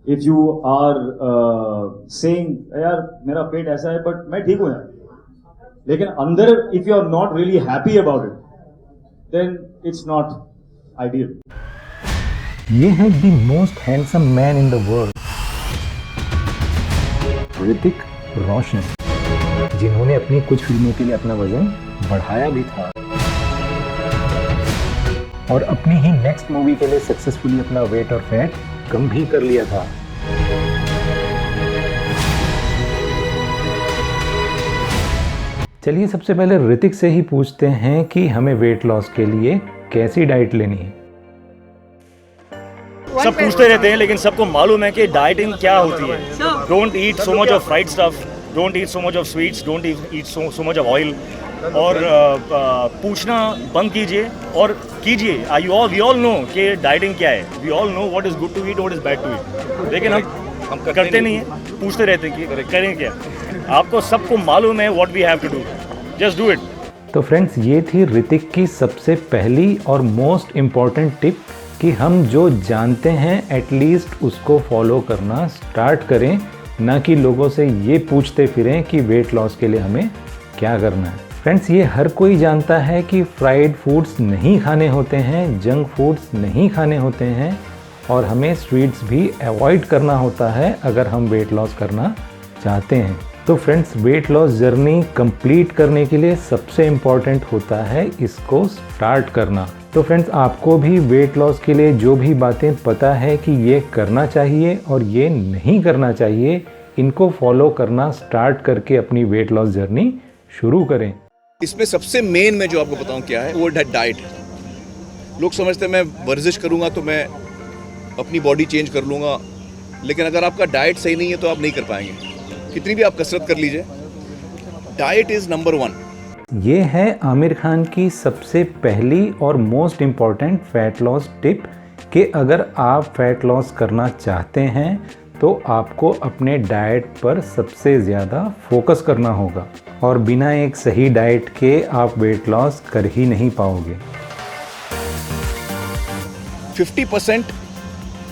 if you are saying यार मेरा पेट ऐसा है but मैं ठीक हूँ यार, लेकिन अंदर if you are not really happy about it, then it's not ideal. ये है the most handsome man in the world, Hrithik Roshan, जिन्होंने अपनी कुछ फिल्मों के लिए अपना वजन बढ़ाया भी था और अपनी ही नेक्स्ट मूवी के लिए सक्सेसफुली अपना वेट और फैट कम भी कर लिया था। चलिए सबसे पहले ऋतिक से ही पूछते हैं कि हमें वेट लॉस के लिए कैसी डाइट लेनी है। सब पूछते रहते हैं लेकिन सबको मालूम है कि डाइटिंग क्या होती है। Don't eat so much of fried stuff, don't eat so much of sweets, don't eat so much of oil, और पूछना बंद कीजिए और कीजिए। वी ऑल नो कि डाइटिंग क्या है, we all know what is good to eat, what is bad to eat, लेकिन हम करते नहीं हैं, पूछते रहते हैं कि करें क्या। आपको सबको मालूम है what we have to do, just do it. तो फ्रेंड्स, ये थी ऋतिक की सबसे पहली और मोस्ट इम्पॉर्टेंट टिप कि हम जो जानते हैं एटलीस्ट उसको फॉलो करना स्टार्ट करें, ना कि लोगों से ये पूछते फिरें कि वेट लॉस के लिए हमें क्या करना है। फ्रेंड्स, ये हर कोई जानता है कि फ्राइड फूड्स नहीं खाने होते हैं, जंक फूड्स नहीं खाने होते हैं और हमें स्वीट्स भी अवॉइड करना होता है अगर हम वेट लॉस करना चाहते हैं। तो friends, weight loss journey complete करने के लिए सबसे इम्पॉर्टेंट होता है इसको स्टार्ट करना। तो फ्रेंड्स, आपको भी वेट लॉस के लिए जो भी बातें पता है कि ये करना चाहिए और ये नहीं करना चाहिए, इनको फॉलो करना स्टार्ट करके अपनी वेट लॉस जर्नी शुरू करें। इसमें सबसे मेन मैं जो आपको बताऊं क्या है, वो डाइट। लोग समझते हैं मैं वर्जिश करूंगा तो मैं अपनी बॉडी चेंज कर लूंगा, लेकिन अगर आपका डाइट सही नहीं है तो आप नहीं कर पाएंगे, कितनी भी आप कसरत कर लीजिए। Diet is number 1। ये है आमिर खान की सबसे पहली और most important fat loss tip कि अगर आप फैट लॉस करना चाहते हैं तो आपको अपने डाइट पर सबसे ज़्यादा फोकस करना होगा और बिना एक सही डाइट के आप वेट लॉस कर ही नहीं पाओगे। 50%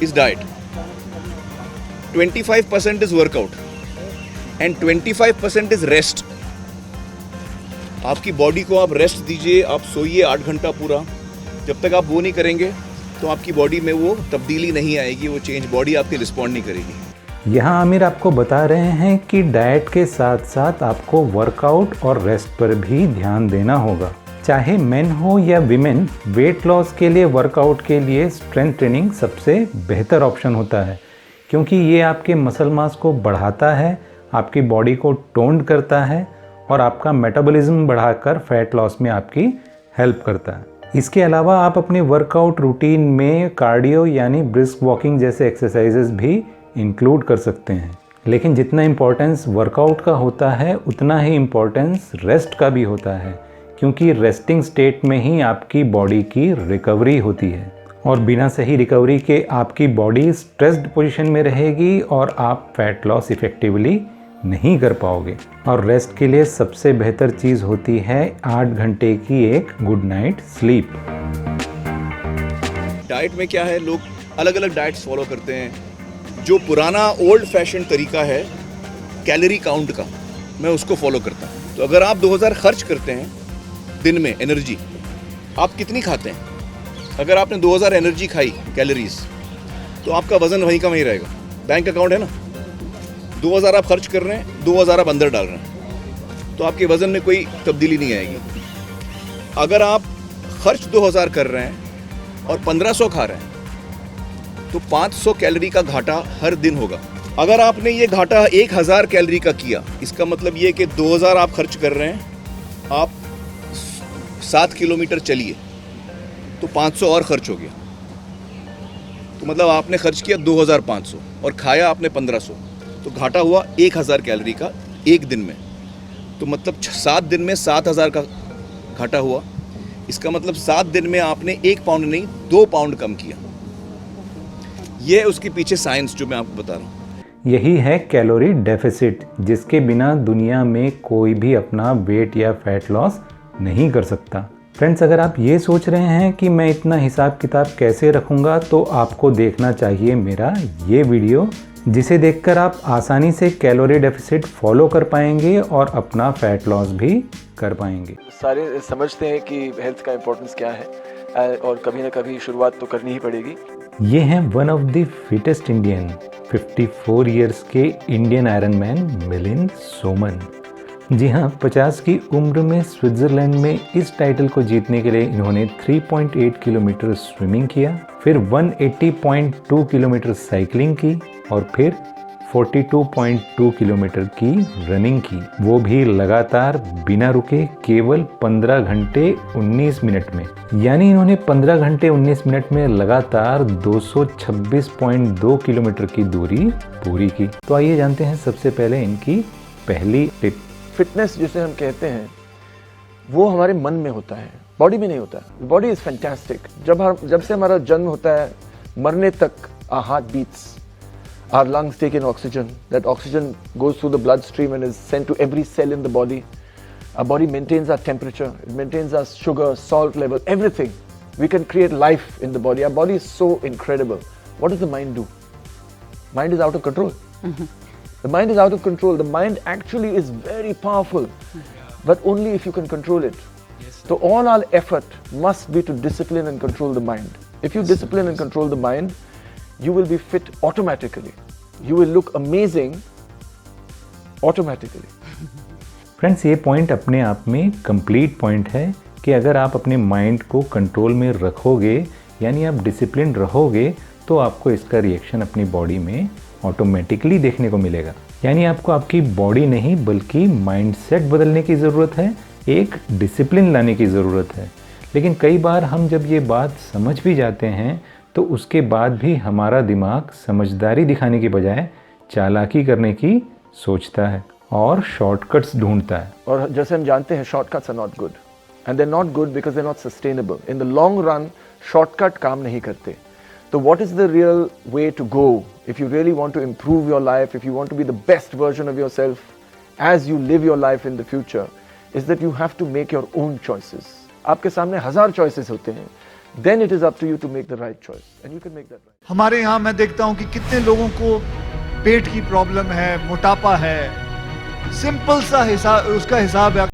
is diet, 25% is workout and 25% is rest. आपकी बॉडी को आप रेस्ट दीजिए, आप सोइए 8 घंटा पूरा। जब तक आप वो नहीं करेंगे तो आपकी बॉडी में वो तब्दीली नहीं आएगी, वो चेंज बॉडी आपकी रिस्पॉन्ड नहीं करेगी। यहाँ आमिर आपको बता रहे हैं कि डाइट के साथ साथ आपको वर्कआउट और रेस्ट पर भी ध्यान देना होगा। चाहे मेन हो या विमेन, वेट लॉस के लिए वर्कआउट के लिए स्ट्रेंथ ट्रेनिंग सबसे बेहतर ऑप्शन होता है, क्योंकि ये आपके मसल मास को बढ़ाता है, आपकी बॉडी को टोन्ड करता है और आपका मेटाबॉलिज्म बढ़ाकर फैट लॉस में आपकी हेल्प करता है। इसके अलावा आप अपने वर्कआउट रूटीन में कार्डियो यानी ब्रिस्क वॉकिंग जैसे एक्सरसाइजेस भी इंक्लूड कर सकते हैं। लेकिन जितना इम्पोर्टेंस वर्कआउट का होता है उतना ही इम्पोर्टेंस रेस्ट का भी होता है, क्योंकि रेस्टिंग स्टेट में ही आपकी बॉडी की रिकवरी होती है और बिना सही रिकवरी के आपकी बॉडी स्ट्रेस्ड पोजीशन में रहेगी और आप फैट लॉस इफेक्टिवली नहीं कर पाओगे। और रेस्ट के लिए सबसे बेहतर चीज़ होती है 8 घंटे की एक गुड नाइट स्लीप। डाइट में क्या है, लोग अलग अलग डाइट्स फॉलो करते हैं। जो पुराना ओल्ड फैशन तरीका है कैलोरी काउंट का, मैं उसको फॉलो करता हूँ। तो अगर आप 2000 खर्च करते हैं दिन में एनर्जी, आप कितनी खाते हैं? अगर आपने 2000 एनर्जी खाई कैलोरीज, तो आपका वजन वहीं का वहीं रहेगा। बैंक अकाउंट है ना, 2000 आप खर्च कर रहे हैं, 2000 आप अंदर डाल रहे हैं, तो आपके वजन में कोई तब्दीली नहीं आएगी। अगर आप खर्च 2000 कर रहे हैं और 1500 खा रहे हैं, तो 500 कैलोरी का घाटा हर दिन होगा। अगर आपने ये घाटा 1000 कैलोरी का किया, इसका मतलब ये कि 2000 आप खर्च कर रहे हैं, आप 7 किलोमीटर चलिए तो 500 और खर्च हो गया। तो मतलब आपने खर्च किया 2500 और खाया आपने 1500, तो घाटा हुआ 1000 कैलोरी का एक दिन में। तो मतलब 7 दिन में 7000 का घाटा हुआ। इसका मतलब 7 दिन में आपने 1 पाउंड नहीं 2 पाउंड कम किया। ये उसके पीछे साइंस जो मैं आपको बता रहा हूँ। यही है कैलोरी डेफिसिट, जिसके बिना दुनिया में कोई भी अपना वेट या फैट लॉस नहीं कर सकता। फ्रेंड्स, अगर आप ये सोच रहे हैं कि मैं इतना हिसाब किताब कैसे रखूँगा, तो आपको देखना चाहिए मेरा ये वीडियो, जिसे देखकर आप आसानी से कैलोरी डेफिसिट फॉलो कर पाएंगे और अपना फैट लॉस भी कर पाएंगे। सारे समझते हैं कि हेल्थ का इम्पोर्टेंस क्या है और कभी ना कभी शुरुआत तो करनी ही पड़ेगी। ये हैं one of the fittest Indian 54 years के Indian iron man Milind Soman. जी हाँ, 50 की उम्र में स्विट्ज़रलैंड में इस टाइटल को जीतने के लिए इन्होंने 3.8 किलोमीटर स्विमिंग किया, फिर 180.2 किलोमीटर साइकिलिंग की और फिर 42.2 किलोमीटर की रनिंग की, वो भी लगातार बिना रुके केवल 15 घंटे 19 मिनट में। यानी इन्होंने 15 घंटे 19 मिनट में लगातार 226.2 किलोमीटर की दूरी पूरी की। तो आइए जानते हैं सबसे पहले इनकी पहली टिप। फिटनेस जिसे हम कहते हैं वो हमारे मन में होता है, बॉडी में नहीं होता है। Body is fantastic. जब से हमारा जन्म होता है मरने तक our heart beats, our lungs take in oxygen, that oxygen goes through the bloodstream and is sent to every cell in the body. Our body maintains our temperature, it maintains our sugar, salt level, everything. We can create life in the body. Our body is so incredible. What does the mind do? Mind is out of control. The mind is out of control. The mind actually is very powerful, but only if you can control it. So all our effort must be to discipline and control the mind. If you discipline and control the mind, you will be fit automatically. You will look amazing automatically. Friends, ये point अपने आप में complete point है कि अगर आप अपने mind को कंट्रोल में रखोगे, यानी आप डिसिप्लिन रहोगे, तो आपको इसका रिएक्शन अपनी बॉडी में ऑटोमेटिकली देखने को मिलेगा। यानी आपको आपकी बॉडी नहीं बल्कि माइंडसेट बदलने की ज़रूरत है, एक डिसिप्लिन लाने की ज़रूरत है। लेकिन कई बार हम जब ये बात समझ भी जाते हैं तो उसके बाद भी हमारा दिमाग समझदारी दिखाने की बजाय चालाकी करने की सोचता है और शॉर्टकट्स ढूंढता है। और जैसे हम जानते हैं shortcuts are not good and they are not good because they are not sustainable. In the long run shortcut काम नहीं करते। So what is the real way to go if you really want to improve your life, if you want to be the best version of yourself as you live your life in the future, is that you have to make your own choices. आपके सामने 1000 choices होते हैं, then it is up to you to make the right choice and you can make that right. हमारे यहाँ मैं देखता हूँ कि कितने लोगों को पेट की प्रॉब्लम है, मोटापा है, सिंपल सा हिसाब, उसका हिसाब है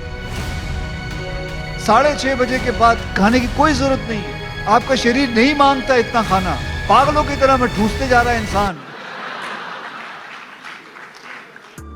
6:30 बजे के बाद खाने की कोई जरूरत नहीं है। आपका शरीर नहीं मांगता इतना खाना, पागलों की तरह में ठूसते जा रहा है इंसान।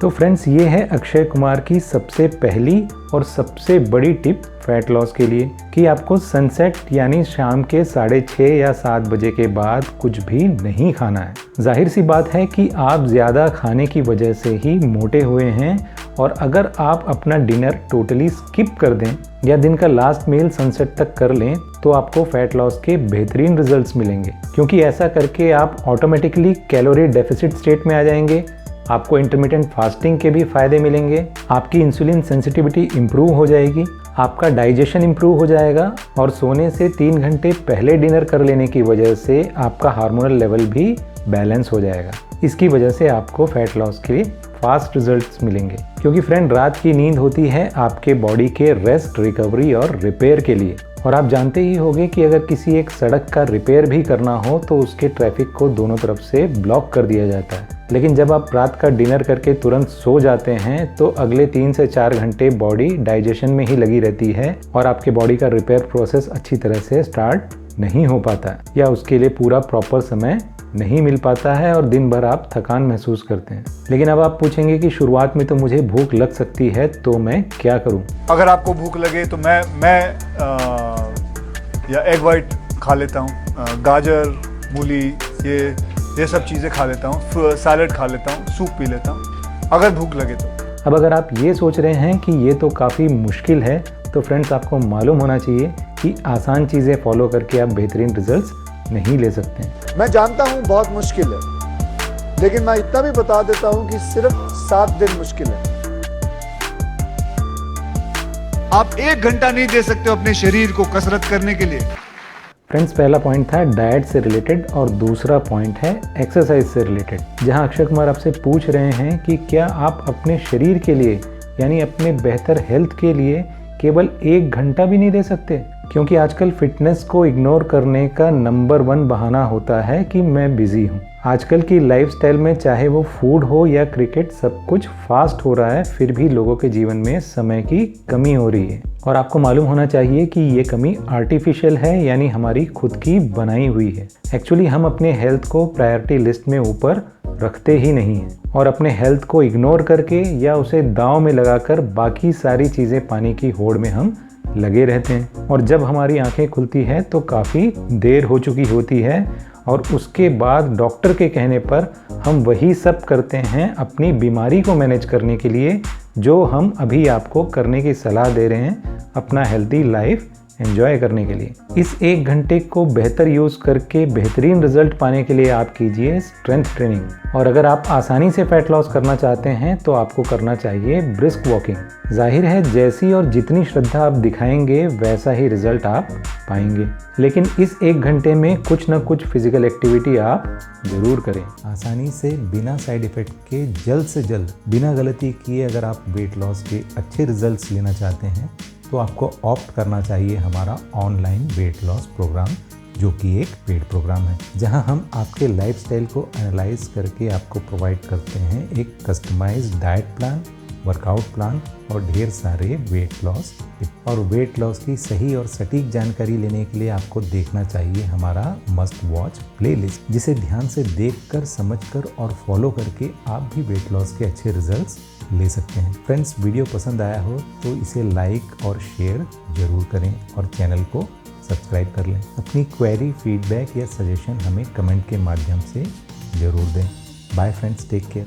तो फ्रेंड्स, ये है अक्षय कुमार की सबसे पहली और सबसे बड़ी टिप फैट लॉस के लिए कि आपको सनसेट यानी शाम के 6:30 या 7 बजे के बाद कुछ भी नहीं खाना है। जाहिर सी बात है कि आप ज़्यादा खाने की वजह से ही मोटे हुए हैं, और अगर आप अपना डिनर टोटली स्किप कर दें या दिन का लास्ट मील सनसेट तक कर लें तो आपको फैट लॉस के बेहतरीन रिजल्ट्स मिलेंगे, क्योंकि ऐसा करके आप ऑटोमेटिकली कैलोरी डेफिसिट स्टेट में आ जाएंगे। आपको इंटरमिटेंट फास्टिंग के भी फ़ायदे मिलेंगे, आपकी इंसुलिन सेंसिटिविटी इम्प्रूव हो जाएगी, आपका डाइजेशन इम्प्रूव हो जाएगा, और सोने से 3 घंटे पहले डिनर कर लेने की वजह से आपका हार्मोनल लेवल भी बैलेंस हो जाएगा। इसकी वजह से आपको फैट लॉस के लिए फास्ट रिजल्ट्स मिलेंगे, क्योंकि फ्रेंड रात की नींद होती है आपके बॉडी के रेस्ट, रिकवरी और रिपेयर के लिए। और आप जानते ही होंगे कि अगर किसी एक सड़क का रिपेयर भी करना हो तो उसके ट्रैफिक को दोनों तरफ से ब्लॉक कर दिया जाता है। लेकिन जब आप रात का डिनर करके तुरंत सो जाते हैं तो अगले 3 से 4 घंटे बॉडी डाइजेशन में ही लगी रहती है और आपके बॉडी का रिपेयर प्रोसेस अच्छी तरह से स्टार्ट नहीं हो पाता या उसके लिए पूरा प्रॉपर समय नहीं मिल पाता है और दिन भर आप थकान महसूस करते हैं। लेकिन अब आप पूछेंगे कि शुरुआत में तो मुझे भूख लग सकती है, तो मैं क्या करूं? अगर आपको भूख लगे तो मैं या एग वाइट खा लेता हूँ, गाजर, मूली, ये सब चीज़ें खा लेता हूँ, सैलड खा लेता हूँ, सूप पी लेता हूँ अगर भूख लगे तो। अब अगर आप ये सोच रहे हैं कि ये तो काफ़ी मुश्किल है, तो फ्रेंड्स आपको मालूम होना चाहिए कि आसान चीज़ें फॉलो करके आप बेहतरीन रिजल्ट्स नहीं ले सकते। मैं जानता हूँ बहुत मुश्किल है, लेकिन मैं इतना भी बता देता हूँ कि सिर्फ 7 दिन मुश्किल है। आप 1 घंटा नहीं दे सकते अपने शरीर को कसरत करने के लिए। फ्रेंड्स, पहला पॉइंट था डाइट से रिलेटेड और दूसरा पॉइंट है एक्सरसाइज से रिलेटेड, जहां अक्षय कुमार आपसे पूछ रहे हैं कि क्या आप अपने शरीर के लिए यानी अपने बेहतर हेल्थ के लिए केवल 1 घंटा भी नहीं दे सकते? क्योंकि आजकल फिटनेस को इग्नोर करने का नंबर 1 बहाना होता है कि मैं बिजी हूँ। आजकल की लाइफस्टाइल में चाहे वो फूड हो या क्रिकेट, सब कुछ फास्ट हो रहा है, फिर भी लोगों के जीवन में समय की कमी हो रही है। और आपको मालूम होना चाहिए कि ये कमी आर्टिफिशियल है, यानी हमारी खुद की बनाई हुई है। एक्चुअली हम अपने हेल्थ को प्रायोरिटी लिस्ट में ऊपर रखते ही नहीं हैं और अपने हेल्थ को इग्नोर करके या उसे दांव में लगाकर बाकी सारी चीज़ें पाने की होड़ में हम लगे रहते हैं। और जब हमारी आंखें खुलती हैं तो काफ़ी देर हो चुकी होती है और उसके बाद डॉक्टर के कहने पर हम वही सब करते हैं अपनी बीमारी को मैनेज करने के लिए जो हम अभी आपको करने की सलाह दे रहे हैं अपना हेल्दी लाइफ एंजॉय करने के लिए। इस 1 घंटे को बेहतर यूज़ करके बेहतरीन रिजल्ट पाने के लिए आप कीजिए स्ट्रेंथ ट्रेनिंग। और अगर आप आसानी से फैट लॉस करना चाहते हैं तो आपको करना चाहिए ब्रिस्क वॉकिंग। जाहिर है जैसी और जितनी श्रद्धा आप दिखाएंगे वैसा ही रिजल्ट आप पाएंगे, लेकिन इस 1 घंटे में कुछ ना कुछ फिजिकल एक्टिविटी आप जरूर करें। आसानी से बिना साइड इफ़ेक्ट के जल्द से जल्द बिना गलती किए अगर आप वेट लॉस के अच्छे रिजल्ट्स लेना चाहते हैं तो आपको ऑप्ट करना चाहिए हमारा ऑनलाइन वेट लॉस प्रोग्राम, जो कि एक पेड प्रोग्राम है, जहां हम आपके लाइफस्टाइल को एनालाइज करके आपको प्रोवाइड करते हैं एक customised diet plan, workout plan और ढेर सारे वेट लॉस टिप। और वेट लॉस की सही और सटीक जानकारी लेने के लिए आपको देखना चाहिए हमारा मस्ट वॉच प्लेलिस्ट, जिसे ध्यान से देखकर, समझकर और फॉलो करके आप भी वेट लॉस के अच्छे रिजल्ट्स ले सकते हैं। फ्रेंड्स, वीडियो पसंद आया हो तो इसे लाइक और शेयर जरूर करें और चैनल को सब्सक्राइब कर लें। अपनी क्वेरी, फीडबैक या सजेशन हमें कमेंट के माध्यम से जरूर दें। Bye friends, take care.